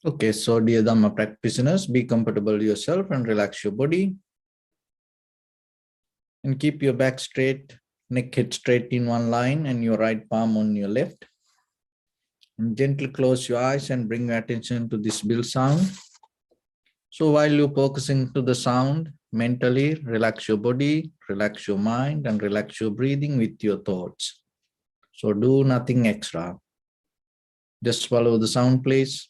Okay, so dear Dhamma practitioners, be comfortable yourself and relax your body. And keep your back straight, neck head straight in one line and your right palm on your left. And gently close your eyes and bring your attention to this bell sound. So while you're focusing to the sound, mentally relax your body, relax your mind and relax your breathing with your thoughts. So do nothing extra. Just follow the sound, please.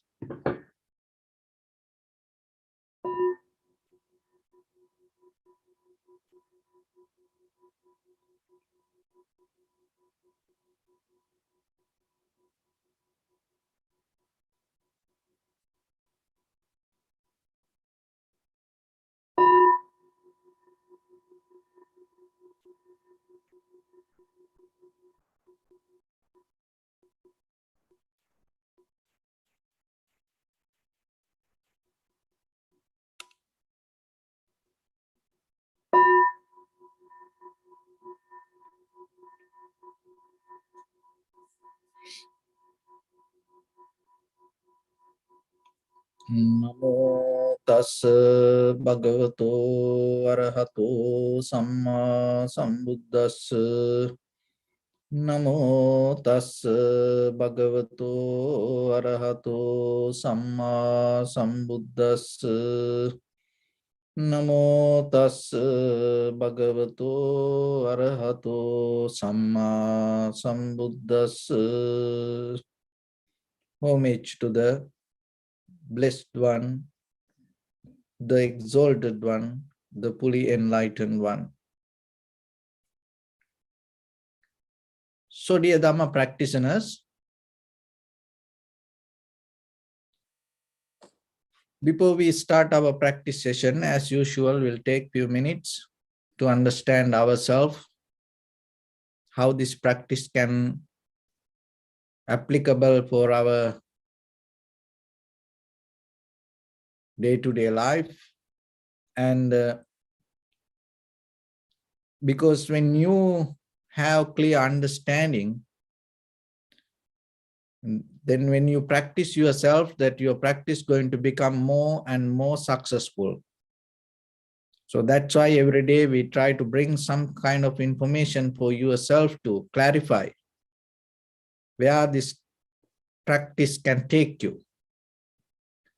Namo tassa bhagavato arahato samma sambuddhassa. Namo tassa bhagavato arahato samma sambuddhassa. Namo tassa bhagavato arahato samma sambuddhassa. Homage to the Blessed One, the Exalted One, the fully enlightened One. So dear Dhamma practitioners, before we start our practice session, as usual, we'll take few minutes to understand ourselves, how this practice can applicable for our day-to-day life. And because when you have clear understanding, then when you practice yourself, that your practice going to become more and more successful. So that's why every day we try to bring some kind of information for yourself to clarify where this practice can take you.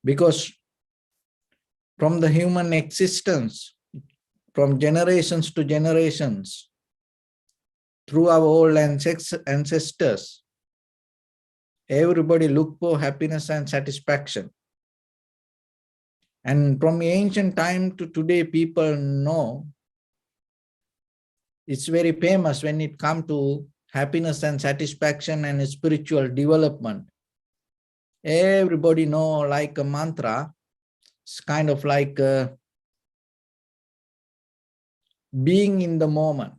Because from the human existence, from generations to generations, through our old ancestors, everybody look for happiness and satisfaction. And from ancient time to today, people know it's very famous when it comes to happiness and satisfaction and spiritual development. Everybody know like a mantra. It's kind of like being in the moment.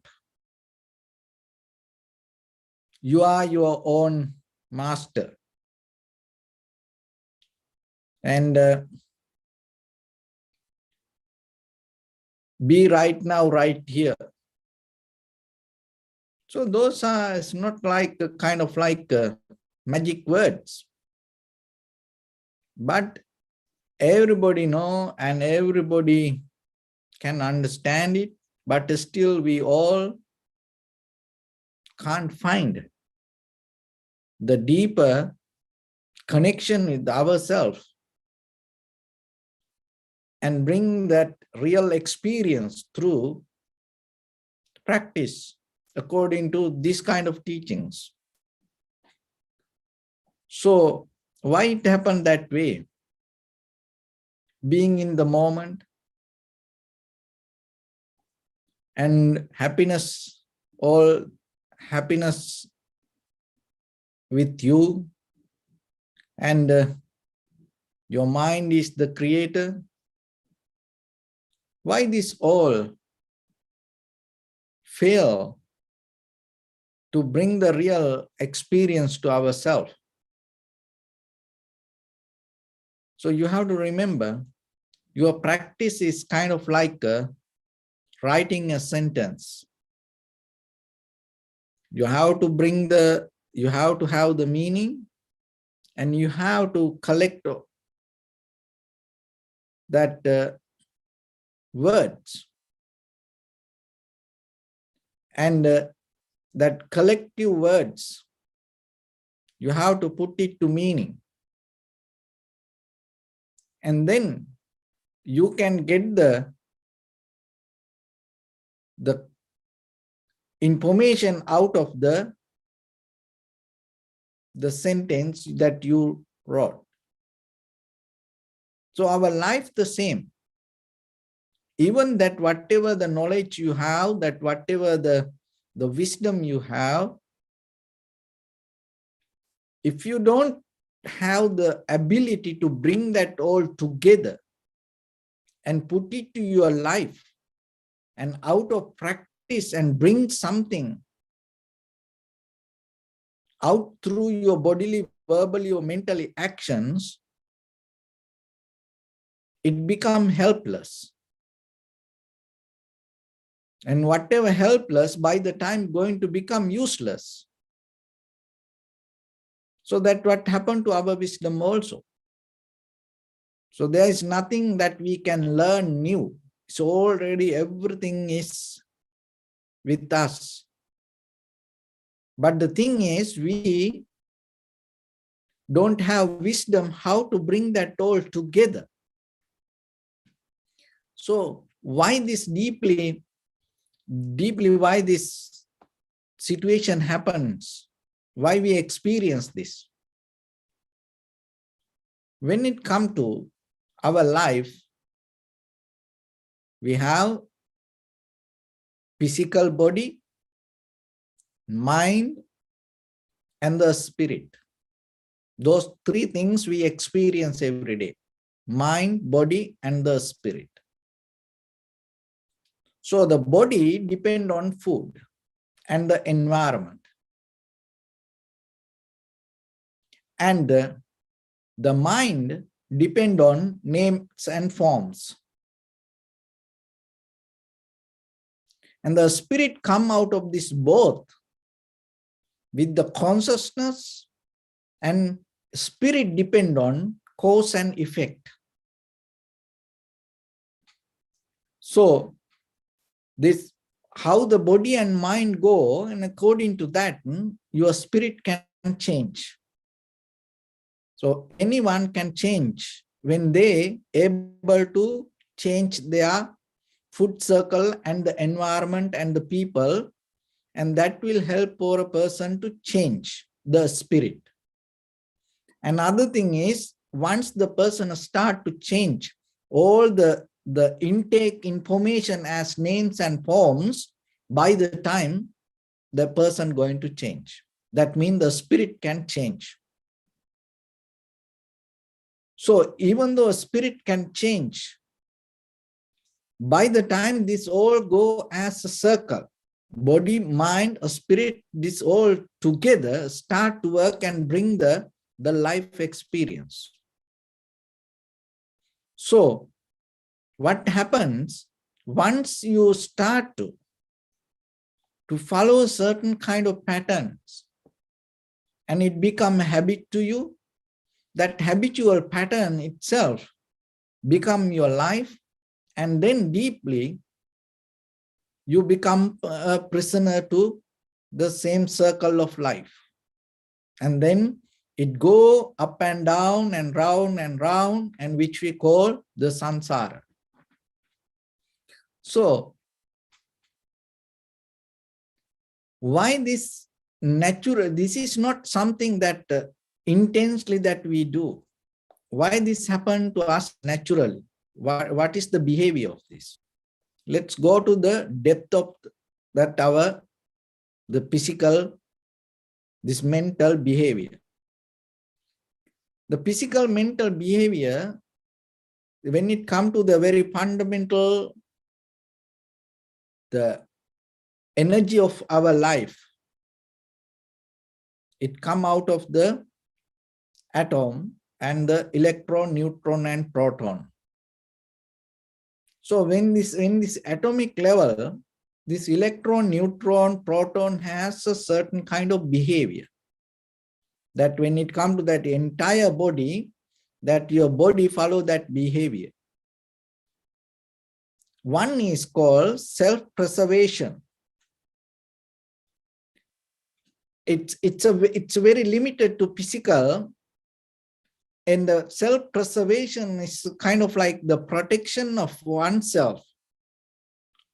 You are your own master. And be right now, right here. So those are, it's not like a kind of like magic words. But everybody know and everybody can understand it, but still we all can't find the deeper connection with ourselves and bring that real experience through practice according to this kind of teachings. So why it happened that way? Being in the moment and happiness, all happiness with you, and your mind is the creator. Why this all fail to bring the real experience to ourselves? So you have to remember, your practice is kind of like writing a sentence. You have to bring you have to have the meaning, and you have to collect that words and that collective words, you have to put it to meaning. And then you can get the information out of the sentence that you wrote. So our life the same. Even that whatever the knowledge you have, that whatever the wisdom you have, if you don't have the ability to bring that all together and put it to your life and out of practice and bring something out through your bodily, verbally, or mentally actions, it becomes helpless. And whatever helpless, by the time going to become useless. So that what happened to our wisdom also. So there is nothing that we can learn new. So already everything is with us. But the thing is, we don't have wisdom how to bring that all together. So why this deeply why this situation happens, why we experience this? When it comes to our life, we have physical body, mind, and the spirit. Those three things we experience every day: mind, body, and the spirit. So the body depends on food and the environment. And the mind depends on names and forms. And the spirit come out of this both with the consciousness, and spirit depend on cause and effect. So this, how the body and mind go, and according to that, your spirit can change. So anyone can change when they able to change their food circle and the environment and the people, and that will help for a person to change the spirit. Another thing is, once the person start to change all the intake information as names and forms, by the time the person going to change. That means the spirit can change. So even though a spirit can change, by the time this all go as a circle, body, mind, or spirit, this all together start to work and bring the life experience. So what happens once you start to follow a certain kind of patterns and it become a habit to you, that habitual pattern itself become your life, and then deeply you become a prisoner to the same circle of life. And then it go up and down and round, and which we call the samsara. So why this natural, this is not something that intensely that we do. Why this happened to us naturally? What is the behavior of this? Let's go to the depth of that the physical, this mental behavior. The physical mental behavior, when it comes to the very fundamental, the energy of our life, it come out of the atom and the electron, neutron, and proton. So when this atomic level, this electron, neutron, proton has a certain kind of behavior, that when it comes to that entire body, that your body follow that behavior. One is called self-preservation. It's very limited to physical, and the self-preservation is kind of like the protection of oneself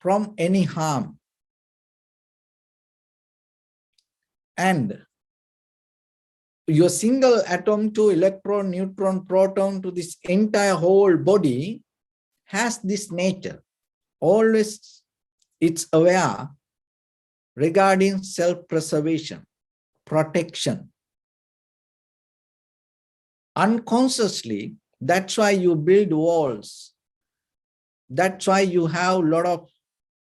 from any harm. And your single atom to electron, neutron, proton to this entire whole body has this nature. Always it's aware regarding self-preservation, protection. Unconsciously, that's why you build walls. That's why you have a lot of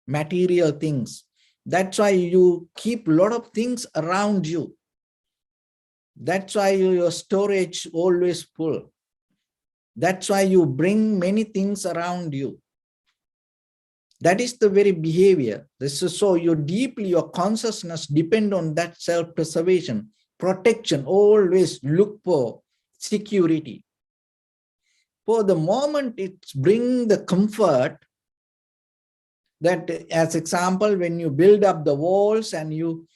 material things. That's why you keep a lot of things around you. That's why your storage always full. That's why you bring many things around you. That is the very behavior. This is so you deeply, your consciousness depend on that self-preservation, protection, always look for security. For the moment, it's bring the comfort that, as example, when you build up the walls and you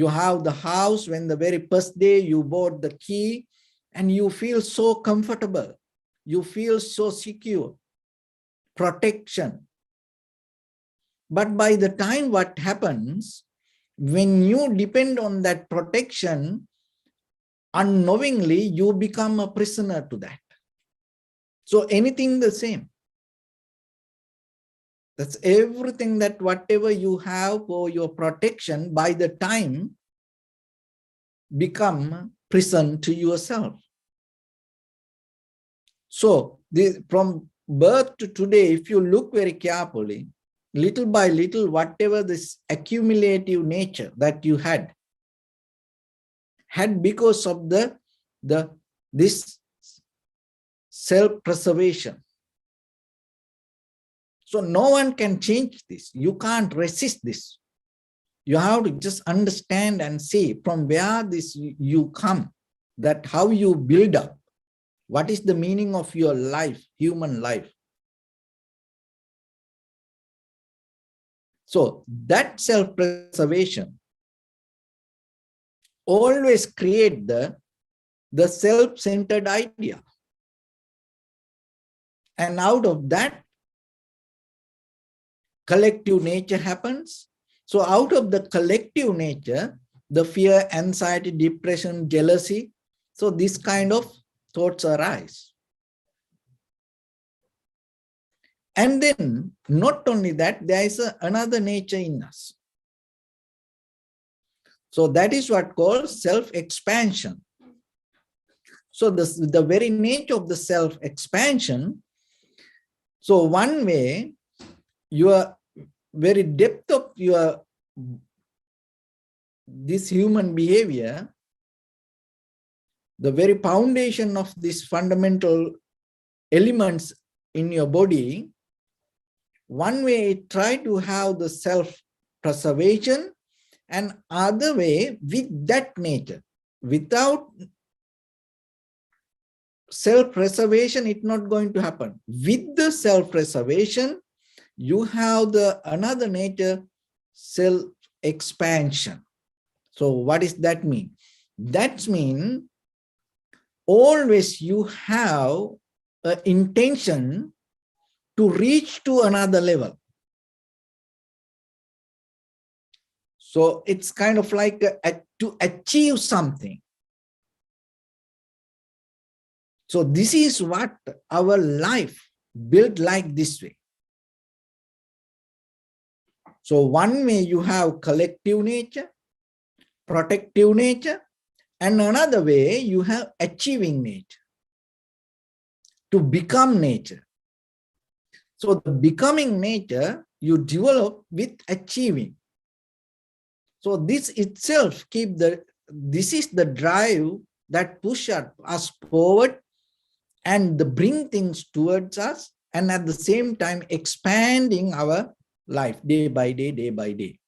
have the house, when the very first day you bought the key and you feel so comfortable, you feel so secure, protection. But by the time what happens, when you depend on that protection, unknowingly, you become a prisoner to that. So anything the same. That's everything that whatever you have for your protection, by the time become prison to yourself. So from birth to today, if you look very carefully, little by little, whatever this accumulative nature that you had because of this self-preservation. So no one can change this. You can't resist this. You have to just understand and see from where this you come, that how you build up. What is the meaning of your life, human life? So that self-preservation always create the self-centered idea. And out of that, collective nature happens. So out of the collective nature, the fear, anxiety, depression, jealousy, so this kind of thoughts arise. And then, not only that, there is another nature in us. So that is what calls self-expansion. So the very nature of the self-expansion, so one way, your very depth of your this human behavior, the very foundation of these fundamental elements in your body, one way try to have the self-preservation, and other way with that nature. Without self-preservation, it's not going to happen. With the self-preservation, you have the another nature, self-expansion. So what does that mean? That means always you have an intention to reach to another level. So it's kind of like to achieve something. So this is what our life built like this way. So one way you have collective nature, protective nature, and another way you have achieving nature, to become nature. So the becoming nature you develop with achieving. So this itself this is the drive that pushes us forward and bring things towards us, and at the same time expanding our life day by day, day by day.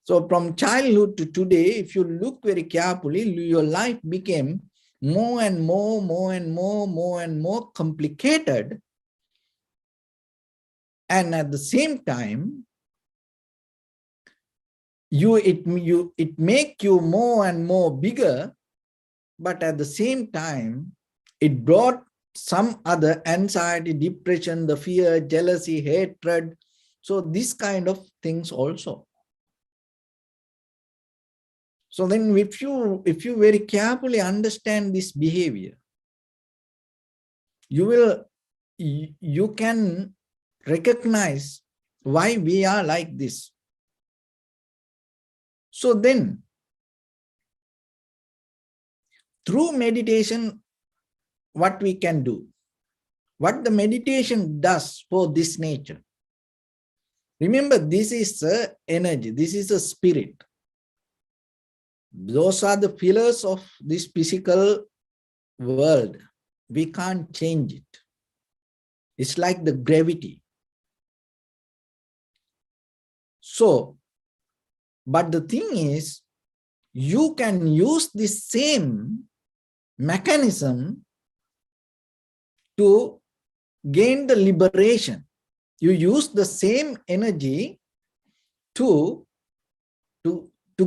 So from childhood to today, if you look very carefully, your life became more and more complicated. And at the same time, it make you more and more bigger, but at the same time, it brought some other anxiety, depression, the fear, jealousy, hatred. So this kind of things also. So then if you very carefully understand this behavior, you can recognize why we are like this. So then, through meditation, what we can do, what the meditation does for this nature. Remember, this is a energy, this is a spirit. Those are the pillars of this physical world. We can't change it. It's like the gravity. So, but the thing is, you can use the same mechanism to gain the liberation. You use the same energy to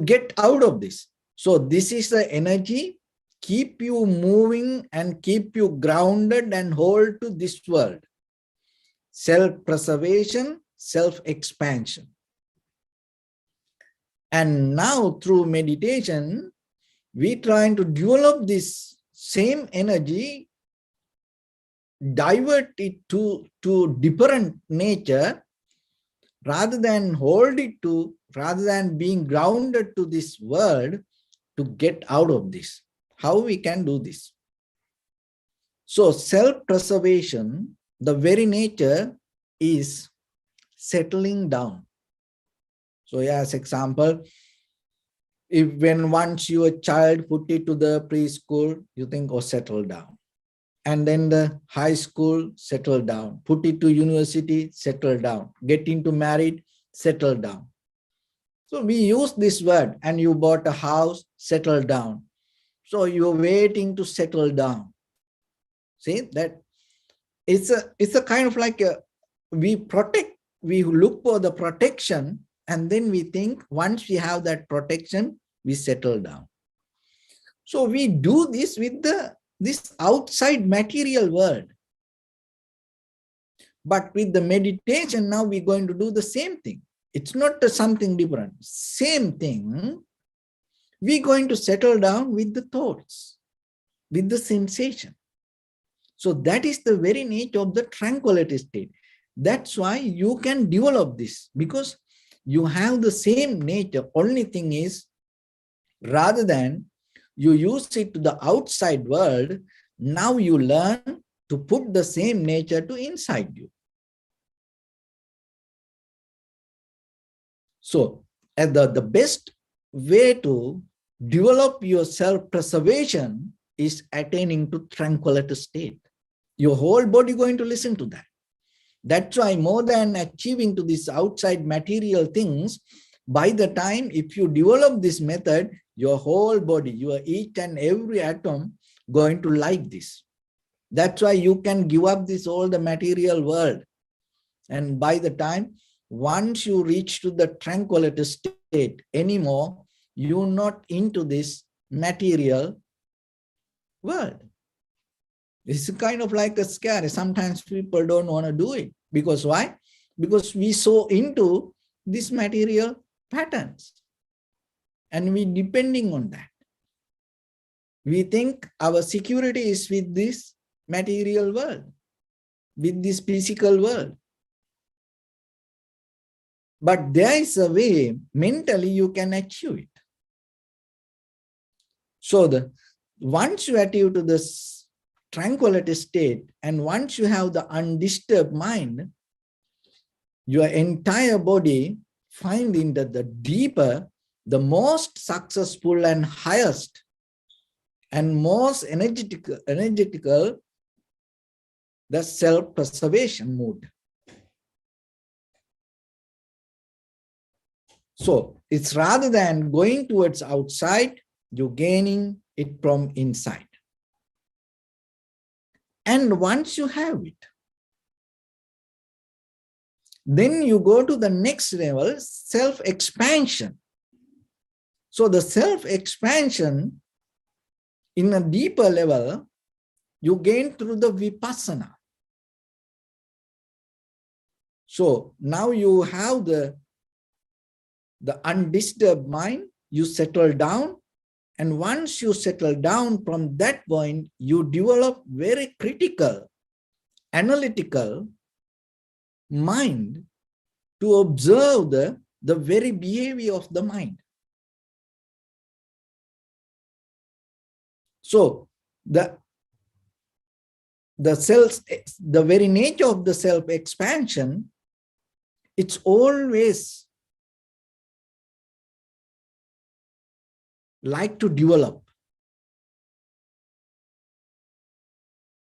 get out of this. So this is the energy, keep you moving and keep you grounded and hold to this world. Self-preservation, self-expansion. And now through meditation, we trying to develop this same energy, divert it to different nature, rather than hold it to, rather than being grounded to this world, to get out of this. How we can do this? So self-preservation, the very nature is settling down. So as example, if when once your child put it to the preschool, you think, oh, settle down. And then the high school, settle down. Put it to university, settle down. Get into married, settle down. So we use this word, and you bought a house, settle down. So you're waiting to settle down. See that it's a kind of like we protect, we look for the protection, and then we think once we have that protection, we settle down. So we do this with this outside material world. But with the meditation, now we're going to do the same thing. It's not something different. Same thing. We're going to settle down with the thoughts, with the sensation. So that is the very nature of the tranquility state. That's why you can develop this, because you have the same nature. Only thing is, rather than you use it to the outside world, now you learn to put the same nature to inside you. So the best way to develop your self-preservation is attaining to tranquility state. Your whole body going to listen to that. That's why more than achieving to these outside material things, by the time if you develop this method, your whole body, your each and every atom going to like this. That's why you can give up this all the material world. And by the time, once you reach to the tranquility state anymore, you're not into this material world. It's kind of like a scary. Sometimes people don't want to do it. Because why? Because we so into these material patterns. And we depending on that. We think our security is with this material world, with this physical world. But there is a way mentally you can achieve it. So once you achieve to this tranquility state, and once you have the undisturbed mind, your entire body finding that the deeper, the most successful and highest and most energetical, the self-preservation mood. So it's rather than going towards outside, you're gaining it from inside. And once you have it, Then you go to the next level, self-expansion. So the self-expansion in a deeper level, you gain through the vipassana. So now you have the undisturbed mind, you settle down, and once you settle down from that point, you develop very critical, analytical mind to observe the very behavior of the mind. So the very nature of the self-expansion, it's always like to develop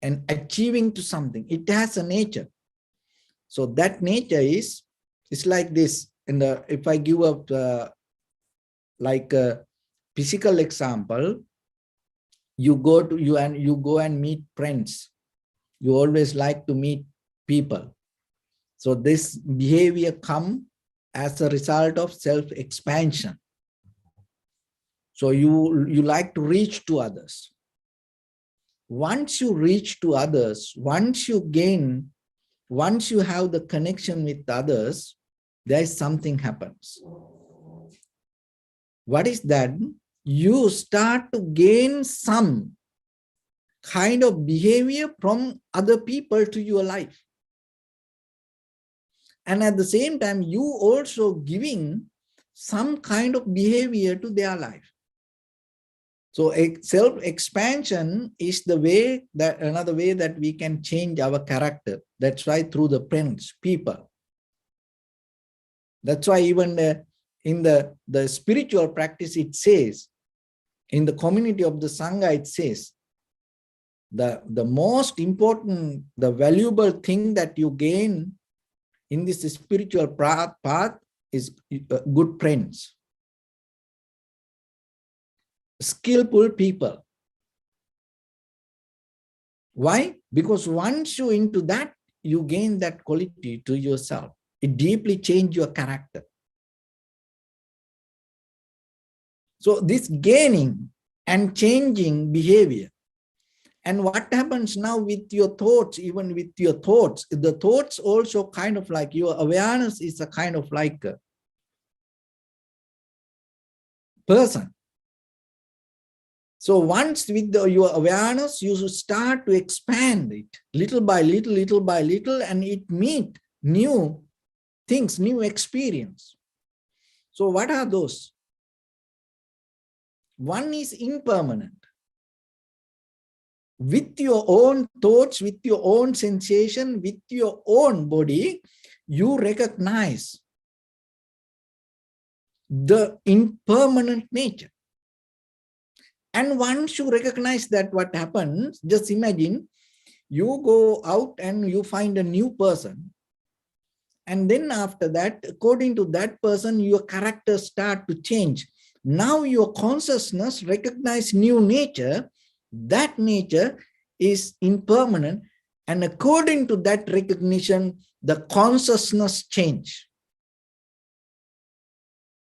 and achieving to something. It has a nature. So that nature is, it's like this. And if I give up like a physical example, you go and meet friends. You always like to meet people. So this behavior comes as a result of self-expansion. So you like to reach to others. Once you reach to others, once you have the connection with others, there is something happens. What is that? You start to gain some kind of behavior from other people to your life. And at the same time, you also giving some kind of behavior to their life. So self-expansion is another way that we can change our character. That's why through the friends, people. That's why even in the spiritual practice, it says, in the community of the Sangha, it says, the most important, the valuable thing that you gain in this spiritual path is good friends, skillful people. Why? Because once you're into that, you gain that quality to yourself. It deeply changes your character. So this gaining and changing behavior. And what happens now with your thoughts, even with your thoughts, the thoughts also kind of like your awareness is a kind of like a person. So once with your awareness, you start to expand it little by little, and it meet new things, new experience. So what are those? One is impermanent. With your own thoughts, with your own sensation, with your own body, you recognize the impermanent nature. And once you recognize that, what happens, just imagine you go out and you find a new person. And then after that, according to that person, your character start to change. Now your consciousness recognize new nature. That nature is impermanent. And according to that recognition, the consciousness change.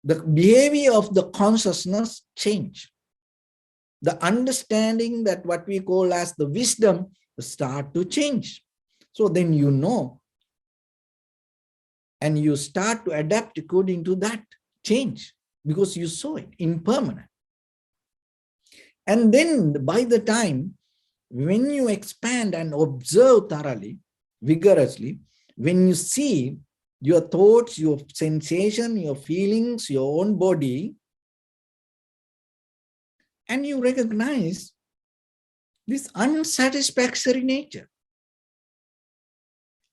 The behavior of the consciousness change. The understanding, that what we call as the wisdom, start to change. So then you know, and you start to adapt according to that change, because you saw it impermanent. And then by the time when you expand and observe thoroughly, vigorously, when you see your thoughts, your sensation, your feelings, your own body, and you recognize this unsatisfactory nature,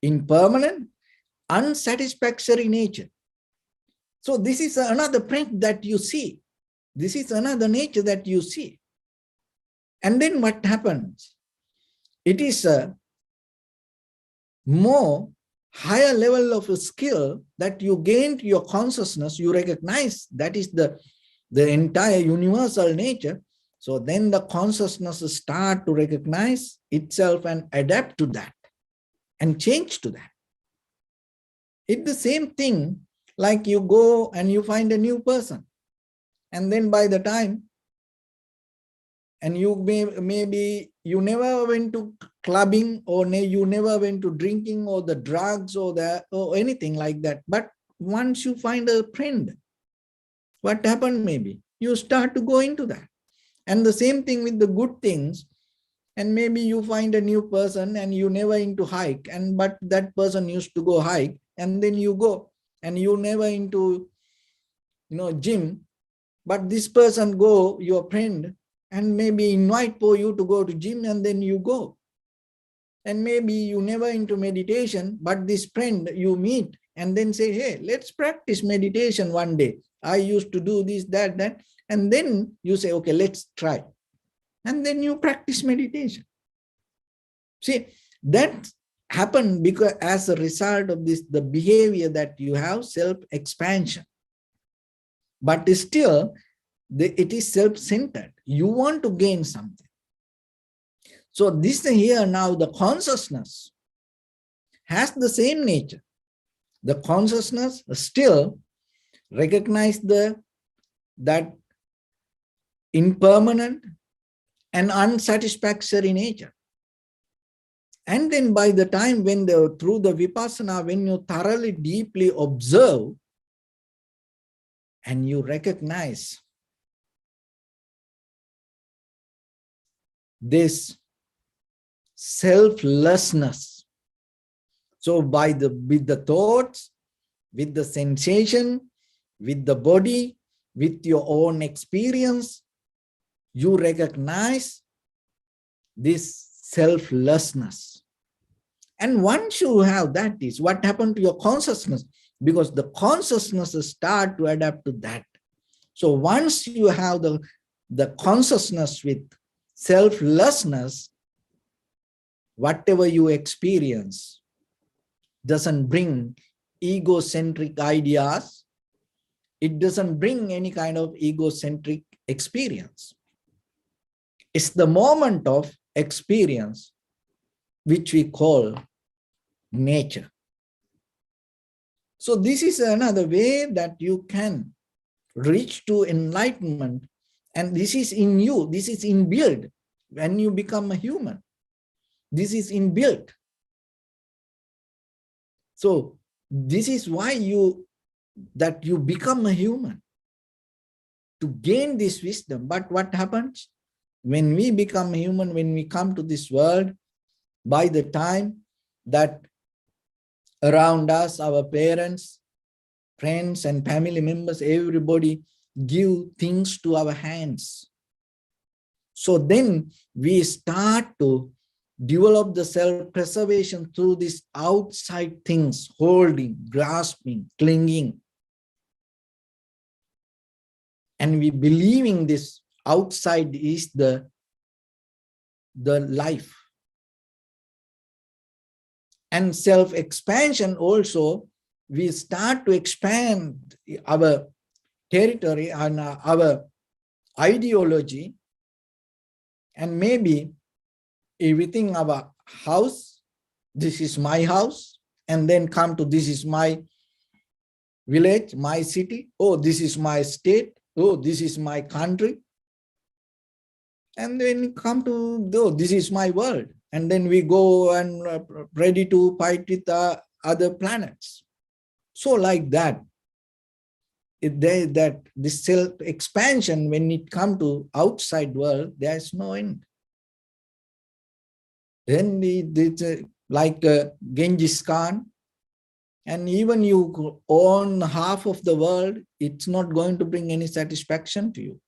impermanent, unsatisfactory nature. So this is another print that you see. This is another nature that you see. And then what happens? It is a more higher level of a skill that you gain to your consciousness. You recognize that is the entire universal nature. So then the consciousness start to recognize itself and adapt to that and change to that. It's the same thing like you go and you find a new person. And then by the time, and you maybe you never went to clubbing, or you never went to drinking or the drugs or anything like that. But once you find a friend, what happened maybe? You start to go into that. And the same thing with the good things. And maybe you find a new person and you never into hike, but that person used to go hike, and then you go, and you never into gym, but this person go, your friend, and maybe invite for you to go to gym, and then you go. And maybe you never into meditation, but this friend you meet and then say, hey, let's practice meditation one day. I used to do this, that, and then you say, okay, let's try. And then you practice meditation. See, that happened because as a result of this, the behavior that you have, self-expansion. But still, it is self-centered. You want to gain something. So this here now, the consciousness has the same nature. The consciousness still recognize that impermanent and unsatisfactory nature. And then by the time when through the vipassana, when you thoroughly, deeply observe and you recognize this selflessness. So with the thoughts, with the sensation, with the body, with your own experience, you recognize this selflessness. And once you have that, is what happened to your consciousness, because the consciousness start to adapt to that. So once you have the consciousness with selflessness, whatever you experience doesn't bring egocentric ideas. It doesn't bring any kind of egocentric experience. It's the moment of experience which we call nature. So this is another way that you can reach to enlightenment, and this is in you, this is inbuilt when you become a human. This is inbuilt. So this is why you become a human, to gain this wisdom. But what happens when we become human, when we come to this world, by the time that around us, our parents, friends and family members, everybody give things to our hands. So then we start to develop the self-preservation through these outside things, holding, grasping, clinging. And we believing this outside is the life. And self-expansion also, we start to expand our territory and our ideology, and maybe everything, our house, this is my house, and then come to this is my village, my city, oh, this is my state, oh, this is my country, and then come to, oh, this is my world, and then we go and ready to fight with other planets. So like that, this self-expansion, when it comes to outside world, there's no end. Then it's like Genghis Khan, and even you own half of the world, it's not going to bring any satisfaction to you.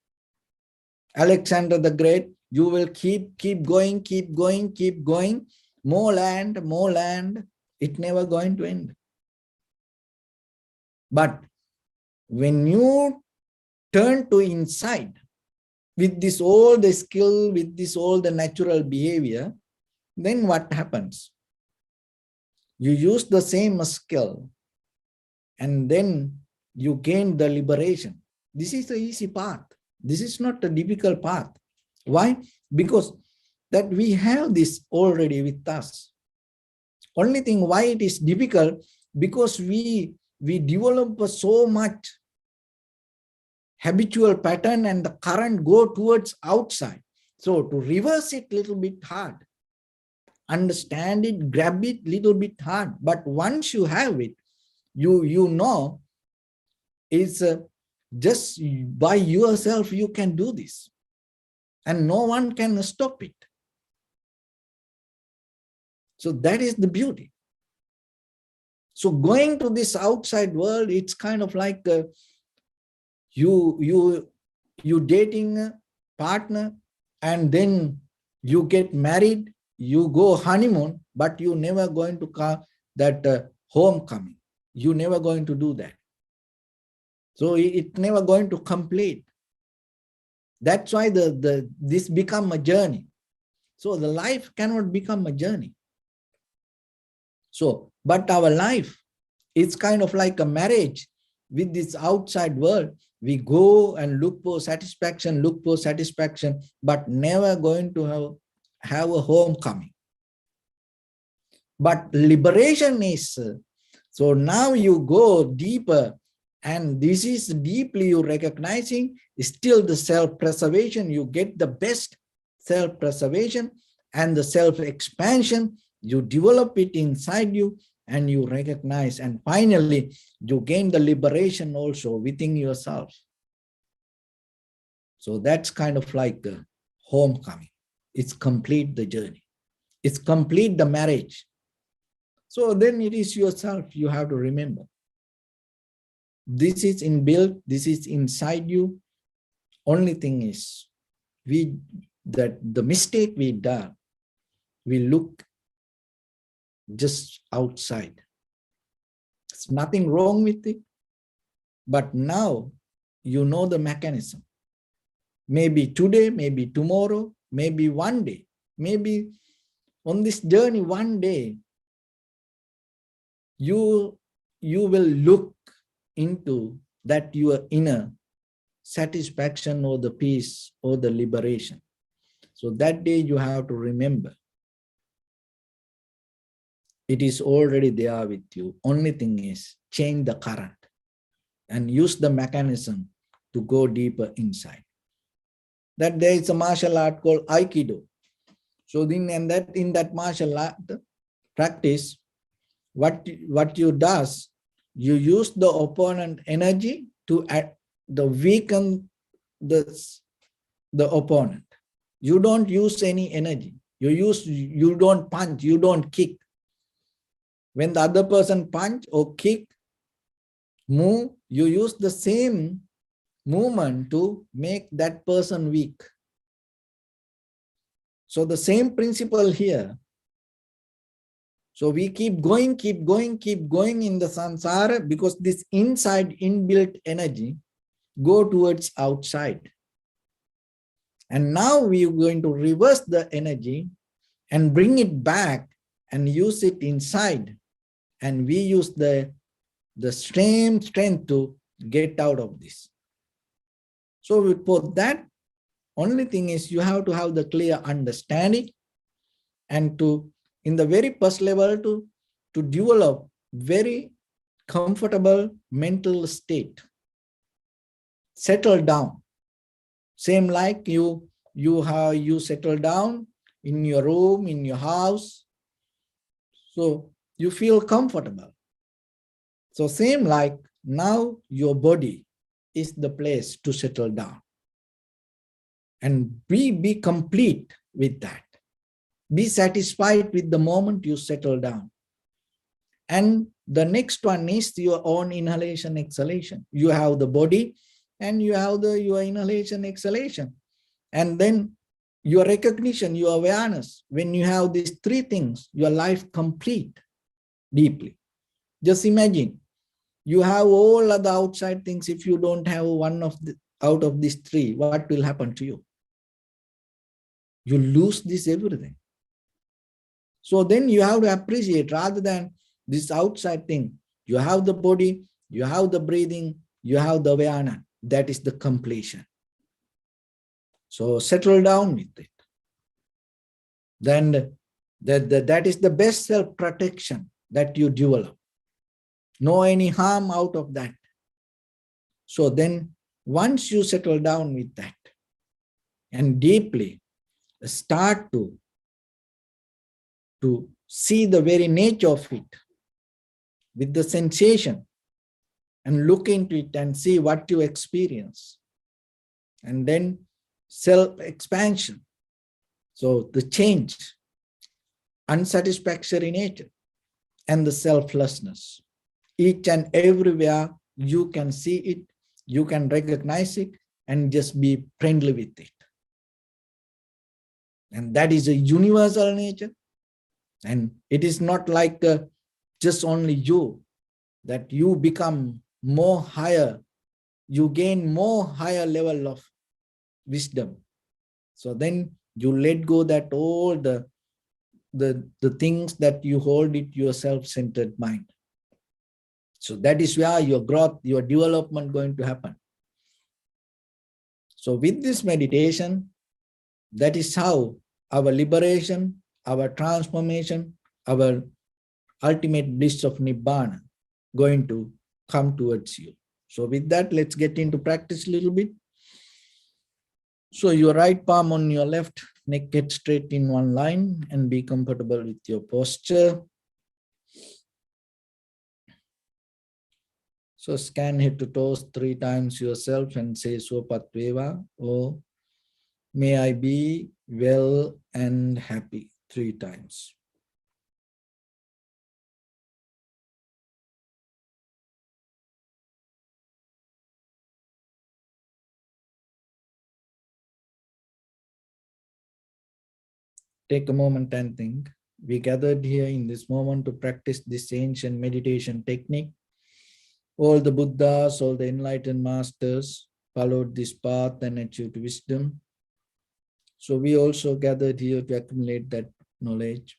Alexander the Great, you will keep going, more land, it's never going to end. But when you turn to inside, with this all the skill, with this all the natural behavior, then what happens? You use the same skill, and then you gain the liberation. This is the easy path. This is not a difficult path. Why? Because that we have this already with us. Only thing why it is difficult, because we develop so much habitual pattern and the current go towards outside. So to reverse it little bit hard. Understand it, grab it little bit hard. But once you have it, you know it's just by yourself you can do this. And no one can stop it. So that is the beauty. So going to this outside world, it's kind of like you dating a partner, and then you get married, you go honeymoon, but you never going to come that homecoming. You never going to do that. So it never going to complete. That's why this become a journey. So the life cannot become a journey. So, but our life, it's kind of like a marriage with this outside world. We go and look for satisfaction, but never going to have a homecoming. But liberation is, so now you go deeper, and this is deeply you recognizing still the self-preservation. You get the best self-preservation and the self-expansion. You develop it inside you and you recognize, and finally you gain the liberation also within yourself. So that's kind of like a homecoming. It's complete the journey. It's complete the marriage. So then it is yourself you have to remember. This is inbuilt, this is inside you. Only thing is, the mistake we done, we look just outside. There's nothing wrong with it. But now you know the mechanism. Maybe today, maybe tomorrow, maybe one day, maybe on this journey one day, you will look into that your inner satisfaction or the peace or the liberation. So that day you have to remember, it is already there with you. Only thing is change the current and use the mechanism to go deeper inside. That there is a martial art called Aikido. So in that martial art practice, what you does, you use the opponent energy to weaken the opponent. You don't use any energy. You don't punch, you don't kick. When the other person punch or kick, move, you use the same movement to make that person weak. So the same principle here. So we keep going in the samsara because this inside inbuilt energy go towards outside. And now we are going to reverse the energy and bring it back and use it inside. And we use the same strength to get out of this. So for that, only thing is you have to have the clear understanding and to, in the very first level, to develop very comfortable mental state. Settle down. Same like you settle down in your room, in your house. So you feel comfortable. So same like now your body is the place to settle down. And be complete with that. Be satisfied with the moment you settle down. And the next one is your own inhalation, exhalation. You have the body and you have your inhalation, exhalation. And then your recognition, your awareness. When you have these three things, your life complete deeply. Just imagine, you have all other outside things. If you don't have one out of these three, what will happen to you? You lose this everything. So then you have to appreciate, rather than this outside thing, you have the body, you have the breathing, you have the awareness. That is the completion. So settle down with it. Then that is the best self-protection that you develop. no any harm out of that. So then once you settle down with that and deeply start to see the very nature of it with the sensation and look into it and see what you experience. And then self-expansion. So the change, unsatisfactory nature, and the selflessness. Each and everywhere you can see it, you can recognize it, and just be friendly with it. And that is a universal nature. And it is not like just only you, that you become more higher, you gain more higher level of wisdom. So then you let go that all the things that you hold it your self-centered mind. So that is where your growth, your development going to happen. So with this meditation, that is how our liberation, our transformation, our ultimate bliss of Nibbana going to come towards you. So with that, let's get into practice a little bit. So your right palm on your left, neck get straight in one line and be comfortable with your posture. So scan head to toes 3 times yourself and say Sopat Veva, or may I be well and happy 3 times. Take a moment and think. We gathered here in this moment to practice this ancient meditation technique. All the Buddhas, all the enlightened masters followed this path and achieved wisdom. So we also gathered here to accumulate that knowledge.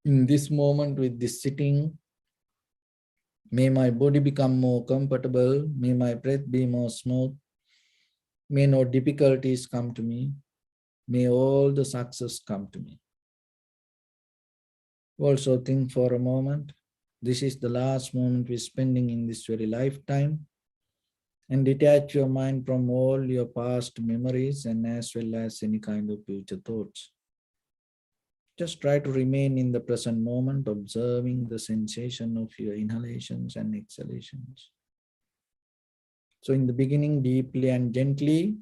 In this moment with this sitting, may my body become more comfortable, may my breath be more smooth, may no difficulties come to me, may all the success come to me. Also think for a moment, this is the last moment we're spending in this very lifetime, and detach your mind from all your past memories and as well as any kind of future thoughts. Just try to remain in the present moment, observing the sensation of your inhalations and exhalations. So in the beginning, deeply and gently,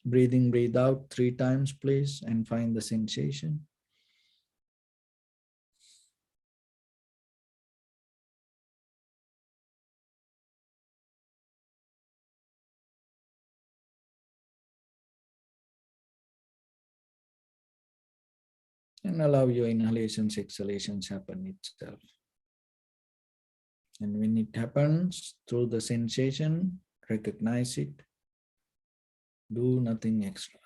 breathe in, breathe out 3 times, please, and find the sensation. And allow your inhalations, exhalations happen itself. And when it happens through the sensation, recognize it. Do nothing extra.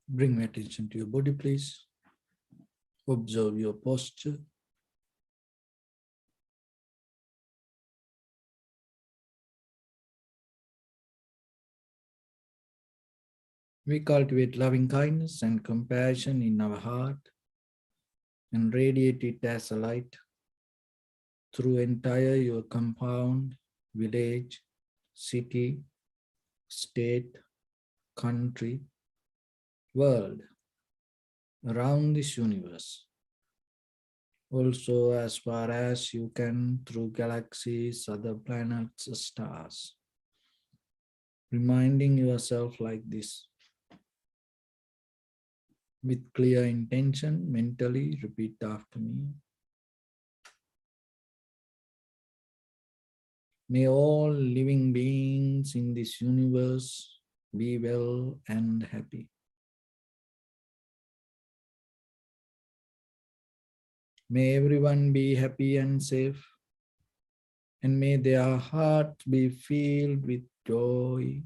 Bring attention to your body, please. Observe your posture. We cultivate loving kindness and compassion in our heart and radiate it as a light through entire your compound, village, city, state, country, world, around this universe. Also as far as you can through galaxies, other planets, stars. Reminding yourself like this. With clear intention, mentally repeat after me. May all living beings in this universe be well and happy. May everyone be happy and safe, and may their heart be filled with joy.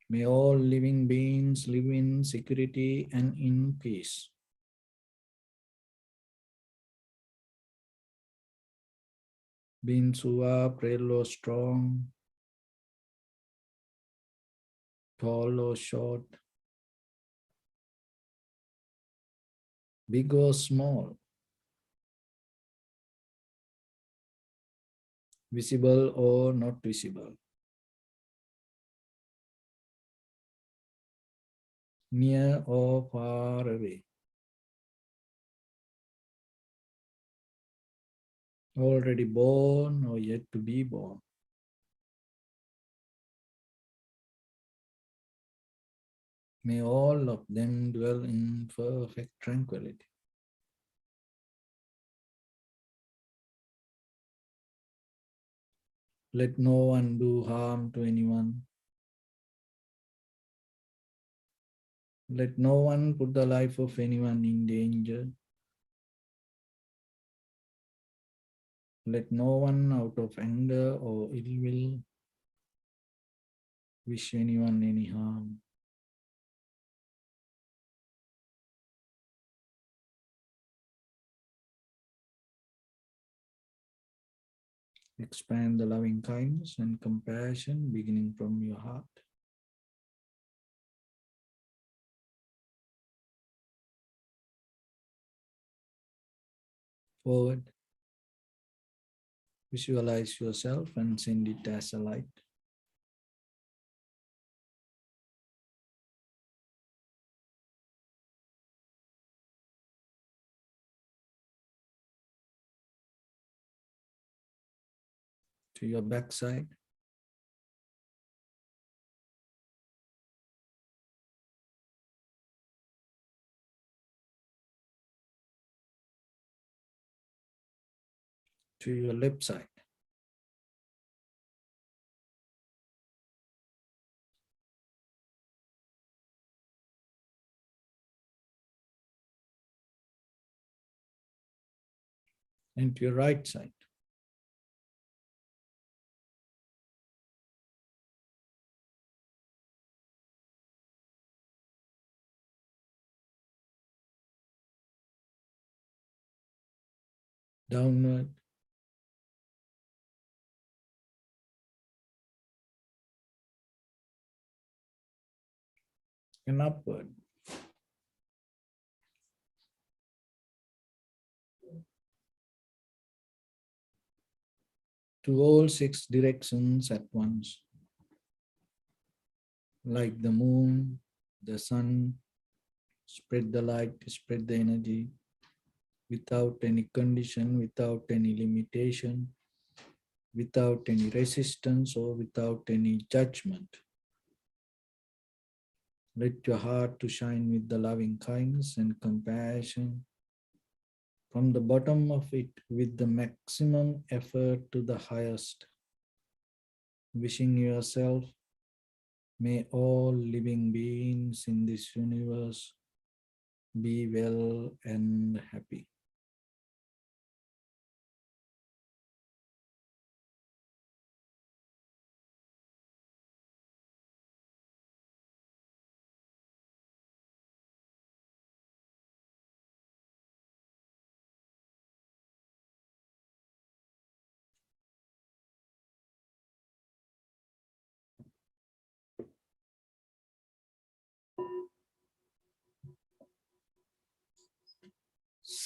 May all living beings live in security and in peace. Beings who are frail or strong, tall or short, big or small, visible or not visible, near or far away, already born or yet to be born. May all of them dwell in perfect tranquility. Let no one do harm to anyone. Let no one put the life of anyone in danger. Let no one out of anger or ill will wish anyone any harm. Expand the loving kindness and compassion beginning from your heart. Forward. Visualize yourself and send it as a light. To your backside. To your left side. And to your right side. Downward. And upward. To all 6 directions at once. Like the moon, the sun, spread the light, spread the energy without any condition, without any limitation, without any resistance or without any judgment. Let your heart to shine with the loving kindness and compassion from the bottom of it with the maximum effort to the highest. Wishing yourself, may all living beings in this universe be well and happy.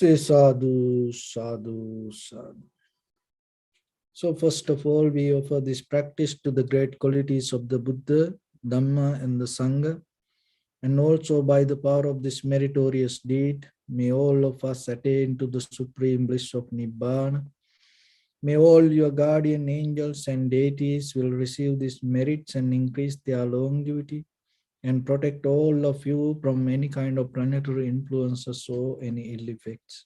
Say sadhu, sadhu, sadhu. So first of all, we offer this practice to the great qualities of the Buddha, Dhamma, and the Sangha. And also by the power of this meritorious deed, may all of us attain to the supreme bliss of Nibbana. May all your guardian angels and deities will receive these merits and increase their longevity and protect all of you from any kind of planetary influences or any ill effects.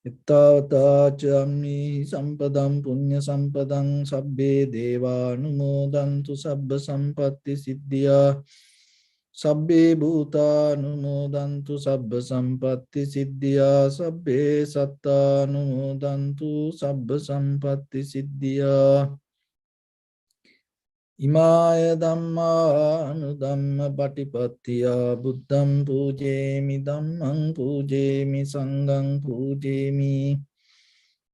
Ittavata chammi sampadam punya sampadam sabbe deva numodantu sabba sampatti siddhya sabbe bhuta numodantu sabba sampatti siddhya sabbe satta numodantu sabba sampatti siddhya Imaya Dhamma Anudhamma Patipattiya Buddham Pujemi Dhammam Pujemi Sangham Pujemi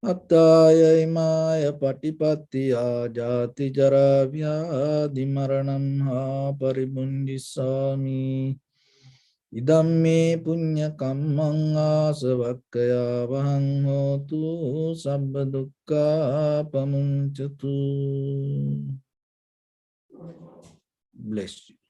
Attaya Imaya Patipattiya Jati Jara Vyadi Maranam Ha Paribundisami Idamme Punya Kammang Asavakkaya Vahang Hotu Sabba Dukkha Pamunchatu. Bless you.